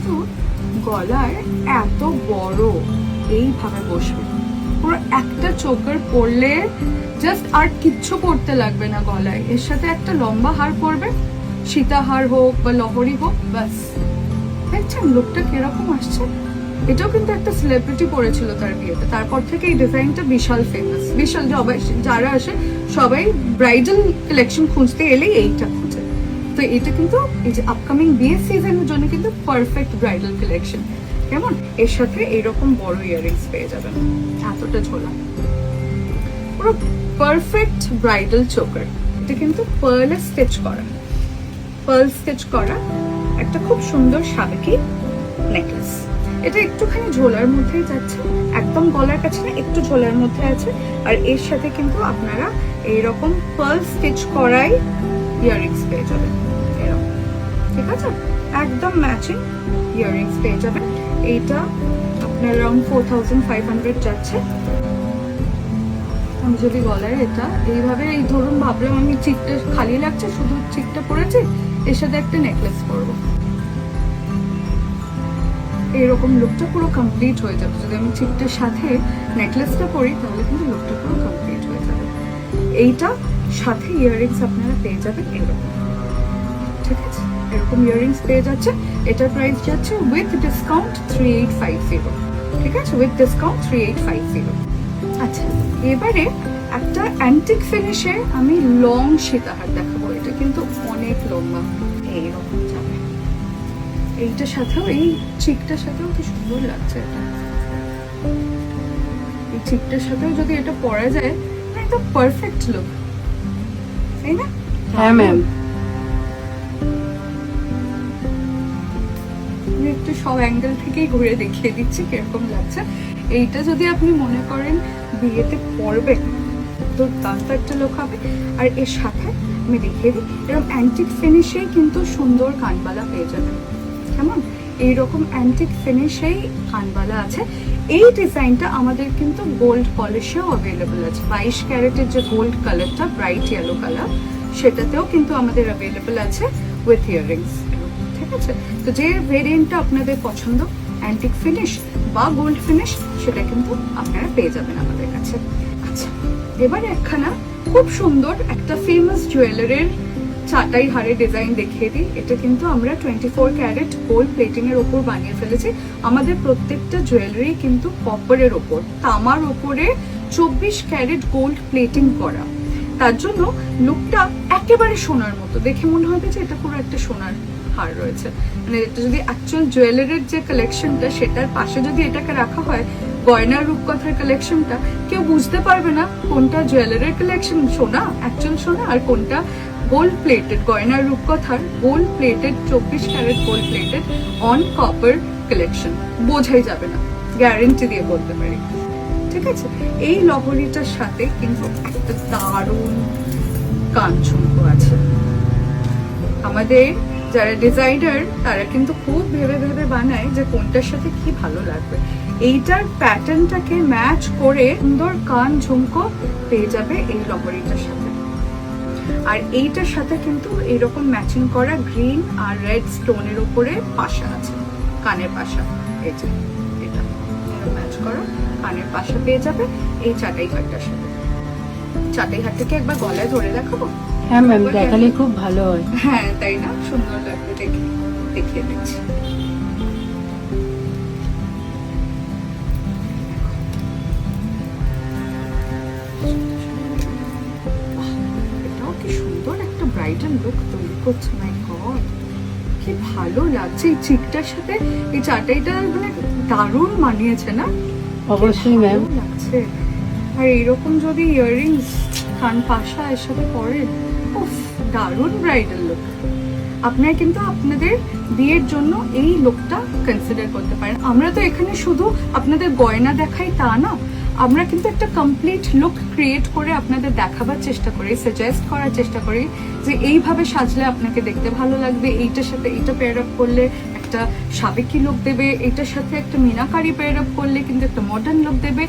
কিন্তু গলায় এত বড় এইভাবে বসবে, পুরো একটা চোকার পরলে জাস্ট আর কিচ্ছু করতে লাগবে না গলায়। এর সাথে একটা লম্বা হার পরবে, সীতাহার হোক বা লহরি হোক, ব্যাস। দেখছেন লুকটা কিরকম আসছে? এটাও কিন্তু একটা সেলিব্রিটি পরেছিল তার বিয়েতে, তারপর থেকে এই ডিজাইনটা বিশাল ফেমাস। বিশাল যারা আসে সবাই ব্রাইডাল কালেকশন খুঁজতে এলেই এইটা খুঁজে। তো এটা কিন্তু এই যে আপকামিং বিয়ে সিজনের জন্য কিন্তু পারফেক্ট ব্রাইডাল কালেকশন। কেমন? এর সাথে এইরকম বড় ইয়াররিংস পেয়ে যাবেন, এতটা ঝোলা, পুরো পারফেক্ট ব্রাইডাল চোকার। এটা কিন্তু পার্লে স্টিচ করা, পার্ল স্টিচ করা একটা খুব সুন্দর সাবেকি নেকলেস। এটা একটুখানি ঝোলার মধ্যেই যাচ্ছে, একদম গলার কাছে না, একটু ঝোলার মধ্যে আছে। আর এর সাথে কিন্তু আপনারা এইরকম পার্ল স্টিচ করাই ইয়াররিংস পেয়ে যাবেন, এরকম, ঠিক আছে? একদম ম্যাচিং ইয়াররিংস পেয়ে যাবেন। এইটা আপনার অ্যারাউন্ড 4500 যাচ্ছে। আমি যদি গলায় এটা এইভাবে, এই ধরুন ভাবলাম আমি চিকটা খালি লাগছে, শুধু চিকটা পরেছি, এর সাথে একটা নেকলেস পরবো, এরকম লুকটা পুরো কমপ্লিট হয়ে যাবে। যদি আমি চিকটার সাথে নেকলেসটা পরি তাহলে কিন্তু লুকটা পুরো কমপ্লিট হয়ে যাবে। এইটা সাথে ইয়াররিংস আপনারা পেয়ে যাবেন এরকম, ঠিক আছে? এরকম ইয়াররিংস পেয়ে যাচ্ছে। এটার প্রাইস যাচ্ছে উইথ ডিসকাউন্ট 3850, ঠিক আছে? With discount 3850। আচ্ছা, এবারে একটা অ্যান্টিক ফিনিশে আমি লং সীতাহার দেখাবো। এটা কিন্তু অনেক লম্বা, এইরকম যাবে। এইটার সাথেও, এই চিকটার সাথেও কি সুন্দর লাগছে এটা। এই চিকটার সাথেও যদি এটা পরা যায়, এটা পারফেক্ট লুক, তাই না? হ্যাঁ ম্যাম। আমি একটু সব অ্যাঙ্গেল থেকেই ঘুরে দেখিয়ে দিচ্ছি কিরকম লাগছে। এইটা যদি আপনি মনে করেন বিয়েতে পরবেন, তো দাঁত একটা লুক হবে। আর এর সাথে আমি দেখিয়ে দিই, এরকম অ্যান্টিক ফিনিশেই কিন্তু সুন্দর কানবালা পেয়ে যাবেন। কেমন? এইরকম অ্যান্টিক ফিনিশেই কানবালা আছে। এই ডিজাইনটা আমাদের কিন্তু গোল্ড পলিশেও অ্যাভেলেবল আছে। 22 ক্যারেটের যে গোল্ড কালারটা, ব্রাইট ইয়েলো কালার, সেটাতেও কিন্তু আমাদের অ্যাভেলেবল আছে উইথ ইয়াররিংস, ঠিক আছে? তো যে ভেরিয়েন্টটা আপনাদের পছন্দ, অ্যান্টিক ফিনিশ বা গোল্ড ফিনিশ, সেটা কিন্তু আপনারা পেয়ে যাবেন আমাদের কাছে। আচ্ছা, এবার একখানা খুব সুন্দর একটা ফেমাস জুয়েলারির চাটাই হারের ডিজাইন দেখিয়ে দিই। এটা কিন্তু আমরা 24 ক্যারেট গোল্ড প্লেটিং এর ওপর বানিয়ে ফেলেছি। আমাদের প্রত্যেকটা জুয়েলারি কিন্তু কপারের ওপর, তামার ওপরে 24 ক্যারেট গোল্ড প্লেটিং করা। তার জন্য লুকটা একেবারে সোনার মতো, দেখে মনে হবে যে এটা পুরো একটা সোনার হার রয়েছে। মানে এটা যদি অ্যাকচুয়াল জুয়েলারির যে কালেকশনটা, সেটার পাশে যদি এটাকে রাখা হয়, গয়নার রূপকথার কালেকশনটা, কেউ বুঝতে পারবে না কোনটা জুয়েলারির কালেকশন সোনা, অ্যাকচুয়াল সোনা, আর কোনটা গোল্ড প্লেটেড, গয়নার রূপকথার gold plated 24 carat gold plated on copper collection. বোঝাই যাবে না, গ্যারেন্টি দিয়ে বলতে পারি, ঠিক আছে? এই লহরিটার সাথে কিন্তু একটা দারুণ কাঞ্চন আছে। আমাদের যারা ডিজাইনার তারা কিন্তু খুব ভেবে ভেবে বানায় যে কোনটার সাথে কি ভালো লাগবে। এইটার প্যাটার্নটাকে ম্যাচ করে সুন্দর কান ঝুমকো পেয়ে যাবে এই লহরিটার সাথে। আর এইটার সাথে কিন্তু এরকম ম্যাচিং করা গ্রিন আর রেড স্টোনের উপরে পাশা আছে, কানের পাশা। এই যে এটা ম্যাচ করা কানের পাশা পেয়ে যাবে এই চাটাই হারটার সাথে। চাটাই হারটাকে একবার গলায় ধরে দেখাবো? হ্যাঁ ম্যাম, দেখালে খুব ভালো হয়। হ্যাঁ, তাই না? সুন্দর লাগবে, দেখিয়ে দিচ্ছি। এটাও কি সুন্দর একটা ব্রাইডাল লুক তৈরি করছে। মাই গড, কি ভালো লাগছে এই চিকটার সাথে এই চাটাইটা, মানে দারুণ মানিয়েছে না? অবশ্যই ম্যাম লাগছে। আর এরকম যদি ইয়াররিংস, কান পাশা এর সাথে পরেন, উফ, দারুণ ব্রাইডাল লুক। আপনারা কিন্তু আপনাদের বিয়ের জন্য এই লুকটা কনসিডার করতে পারেন। আমরা তো এখানে শুধু আপনাদের গয়না দেখাই তা না, আমরা কিন্তু একটা কমপ্লিট লুক ক্রিয়েট করে আপনাদের দেখাবার চেষ্টা করি, সাজেস্ট করার চেষ্টা করি যে এইভাবে সাজলে আপনাকে দেখতে ভালো লাগবে, এইটার সাথে এইটা পেয়ার আপ করলে একটা সাবেকি লুক দেবে, এইটার সাথে একটা মিনাকারি পেয়ার আপ করলে কিন্তু একটা মডার্ন লুক দেবে।